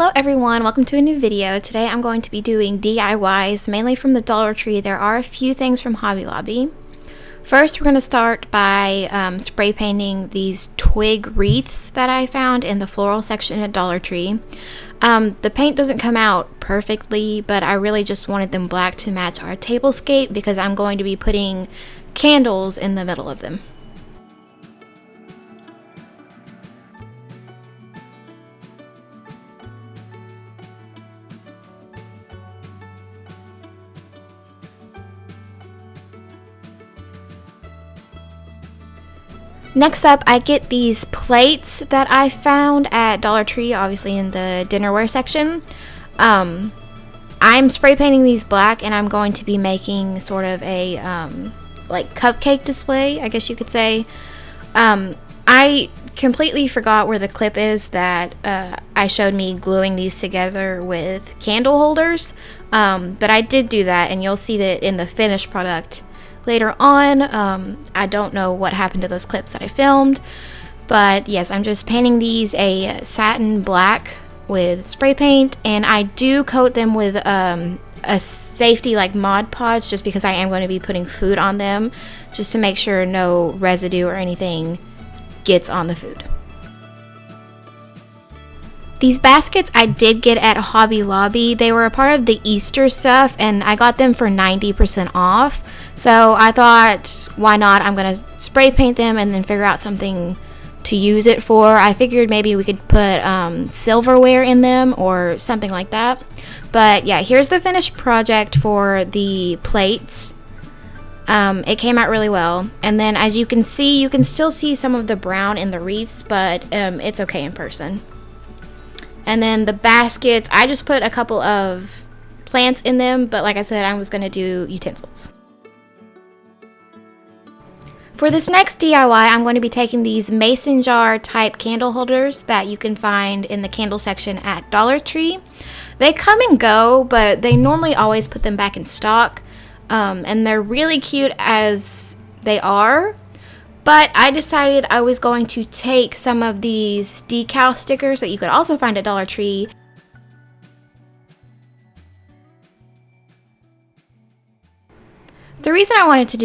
Hello everyone, welcome to a new video. Today I'm going to be doing DIYs, mainly from the Dollar Tree. There are a few things from Hobby Lobby. First, we're going to start by spray painting these twig wreaths that I found in the floral section at Dollar Tree. The paint doesn't come out perfectly, but I really just wanted them black to match our tablescape because I'm going to be putting candles in the middle of them. Next up, I get these plates that I found at Dollar Tree, obviously in the dinnerware section. I'm spray painting these black, and I'm going to be making sort of a like cupcake display, I guess you could say. I completely forgot where the clip is that I showed me gluing these together with candle holders, but I did do that, and you'll see that in the finished product later on. I don't know what happened to those clips that I filmed, but yes, I'm just painting these a satin black with spray paint, and I do coat them with a safety like Mod Podge, just because I am going to be putting food on them, just to make sure no residue or anything gets on the food. These baskets I did get at Hobby Lobby. They were a part of the Easter stuff, and I got them for 90% off. So I thought, why not? I'm going to spray paint them and then figure out something to use it for. I figured maybe we could put silverware in them or something like that. But yeah, here's the finished project for the plates. It came out really well. And then as you can see, you can still see some of the brown in the wreaths, but it's okay in person. And then the baskets, I just put a couple of plants in them, but like I said, I was going to do utensils. For this next DIY, I'm going to be taking these mason jar type candle holders that you can find in the candle section at Dollar Tree. They come and go, but they normally always put them back in stock, and they're really cute as they are. But I decided I was going to take some of these decal stickers that you could also find at Dollar Tree. The reason I wanted to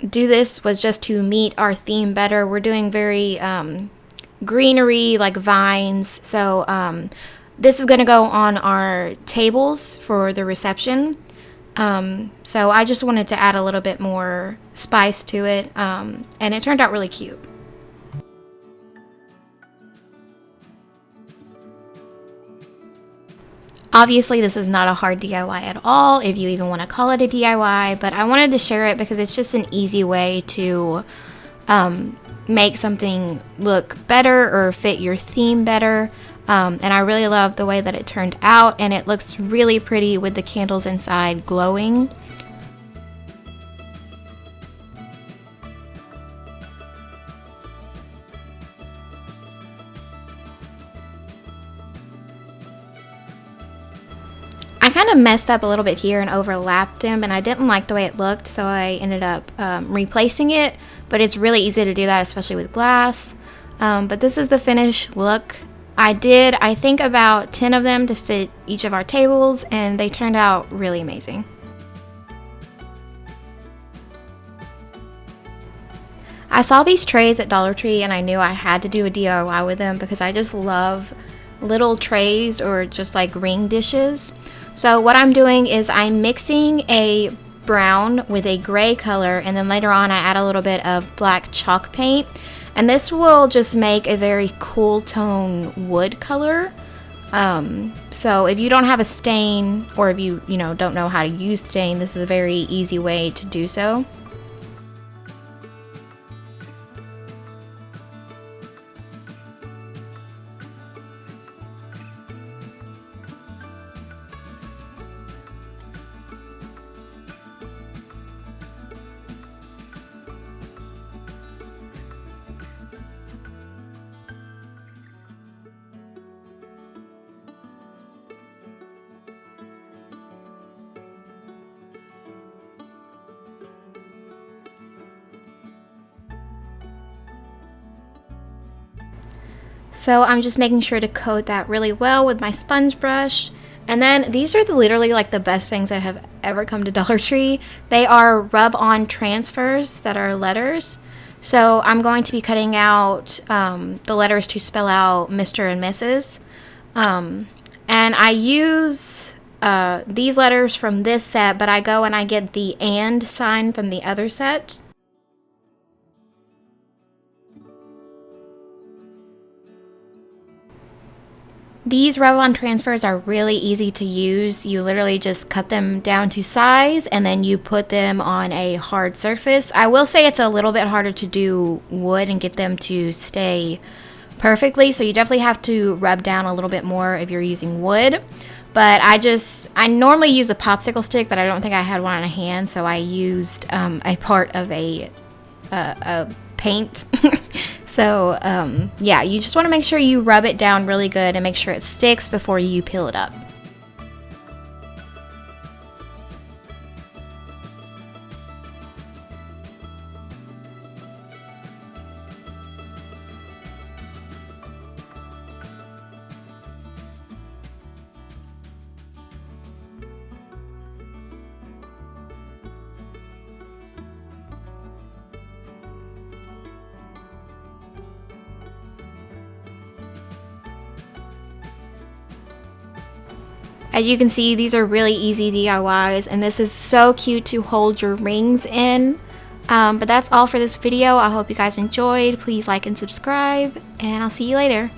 do this was just to meet our theme better. We're doing very greenery, like vines. So this is going to go on our tables for the reception. So I just wanted to add a little bit more spice to it, and it turned out really cute. Obviously, this is not a hard DIY at all, if you even want to call it a DIY, but I wanted to share it because it's just an easy way to make something look better or fit your theme better. And I really love the way that it turned out, and it looks really pretty with the candles inside glowing. I kind of messed up a little bit here and overlapped them, and I didn't like the way it looked, so I ended up replacing it, but it's really easy to do that, especially with glass. But this is the finished look. I think about 10 of them to fit each of our tables, and they turned out really amazing. I saw these trays at Dollar Tree, and I knew I had to do a DIY with them because I just love little trays or just like ring dishes. So what I'm doing is I'm mixing a brown with a gray color, and then later on I add a little bit of black chalk paint. And this will just make a very cool tone wood color. So if you don't have a stain, or if you don't know how to use stain, this is a very easy way to do so. So I'm just making sure to coat that really well with my sponge brush. And then these are literally like the best things that have ever come to Dollar Tree. They are rub-on transfers that are letters. So I'm going to be cutting out the letters to spell out Mr. and Mrs. And I use these letters from this set, but I go and I get the and sign from the other set. These rub-on transfers are really easy to use. You literally just cut them down to size and then you put them on a hard surface. I will say it's a little bit harder to do wood and get them to stay perfectly, so you definitely have to rub down a little bit more if you're using wood. But I normally use a popsicle stick, but I don't think I had one on hand, so I used a part of a paint. So yeah, you just want to make sure you rub it down really good and make sure it sticks before you peel it up. As you can see, these are really easy DIYs, and this is so cute to hold your rings in. But that's all for this video. I hope you guys enjoyed. Please like and subscribe, and I'll see you later.